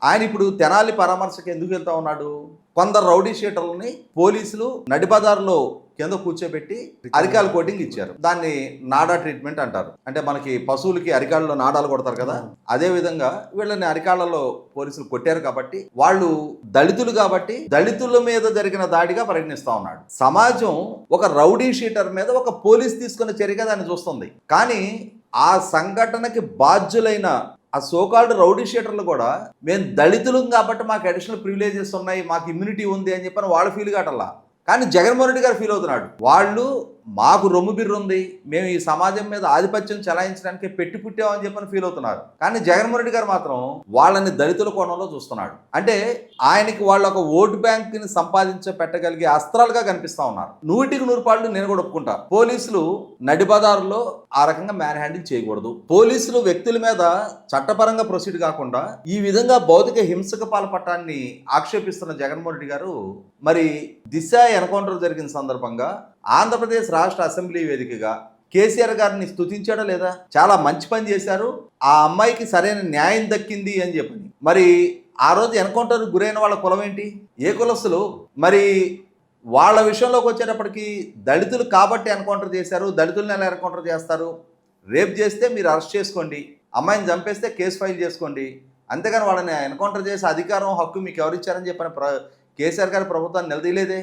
ఆయన ఇప్పుడు తెనాలి పరామర్శకు ఎందుకు వెళ్తా ఉన్నాడు? కొందరు రౌడీ షీటర్లని పోలీసులు నడిబజార్లో కింద కూర్చోబెట్టి అరికాల కోటింగ్ ఇచ్చారు. దాన్ని నాడా ట్రీట్మెంట్ అంటారు. అంటే మనకి పశువులకి అరికాళ్ళలో నాడాలు కొడతారు కదా, అదే విధంగా వీళ్ళని అరికాళ్ళలో పోలీసులు కొట్టారు కాబట్టి వాళ్ళు దళితులు కాబట్టి దళితుల మీద జరిగిన దాడిగా పరిగణిస్తా ఉన్నాడు. సమాజం ఒక రౌడీ షీటర్ మీద ఒక పోలీస్ తీసుకున్న చర్యగా దాన్ని చూస్తుంది. కానీ ఆ సంఘటనకి బాధ్యులైన ఆ సోకాల్డ్ రౌడీ షీటర్లు కూడా మేము దళితులం కాబట్టి మాకు అడిషనల్ ప్రివిలేజెస్ ఉన్నాయి, మాకు ఇమ్యూనిటీ ఉంది అని చెప్పని వాళ్ళు ఫీల్ కావట్లా. కానీ జగన్మోహన్ రెడ్డి గారు ఫీల్ అవుతున్నాడు. వాళ్ళు మాకు రొమ్ము బిర్రు ఉంది, మేము ఈ సమాజం మీద ఆధిపత్యం చెలాయించడానికి పెట్టి పుట్టామని చెప్పని ఫీల్ అవుతున్నారు. కానీ జగన్మోహన్ రెడ్డి గారు మాత్రం వాళ్ళని దళితుల కోణంలో చూస్తున్నాడు. అంటే ఆయనకి వాళ్ళు ఒక ఓటు బ్యాంక్ని పెట్టగలిగే అస్త్రాలుగా కనిపిస్తా ఉన్నారు. 100% నేను కూడా ఒప్పుకుంటా. పోలీసులు నడిబజారులో ఆ రకంగా మ్యాన్ హ్యాండిల్ చేయకూడదు. పోలీసులు వ్యక్తుల మీద చట్టపరంగా ప్రొసీడ్ కాకుండా ఈ విధంగా భౌతిక హింసక పాల్పడటాన్ని ఆక్షేపిస్తున్న జగన్మోహన్ రెడ్డి గారు మరి దిశ ఎన్కౌంటర్ జరిగిన సందర్భంగా ఆంధ్రప్రదేశ్ రాష్ట్ర అసెంబ్లీ వేదికగా కేసీఆర్ గారిని స్తుతించాడా లేదా? చాలా మంచి పని చేశారు, ఆ అమ్మాయికి సరైన న్యాయం దక్కింది అని చెప్పని. మరి ఆ రోజు ఎన్కౌంటర్ గురైన వాళ్ళ కులం ఏంటి? ఏ కులస్తులు? మరి వాళ్ళ విషయంలోకి వచ్చేటప్పటికి దళితులు కాబట్టి ఎన్కౌంటర్ చేశారు, దళితులను ఎలా ఎన్కౌంటర్ చేస్తారు? రేప్ చేస్తే మీరు అరెస్ట్ చేసుకోండి, అమ్మాయిని చంపేస్తే కేసు ఫైల్ చేసుకోండి, అంతేగాని వాళ్ళని ఎన్కౌంటర్ చేసే అధికారం హక్కు మీకు ఎవరిచ్చారని చెప్పని కేసీఆర్ గారి ప్రభుత్వాన్ని నిలదీయలేదే.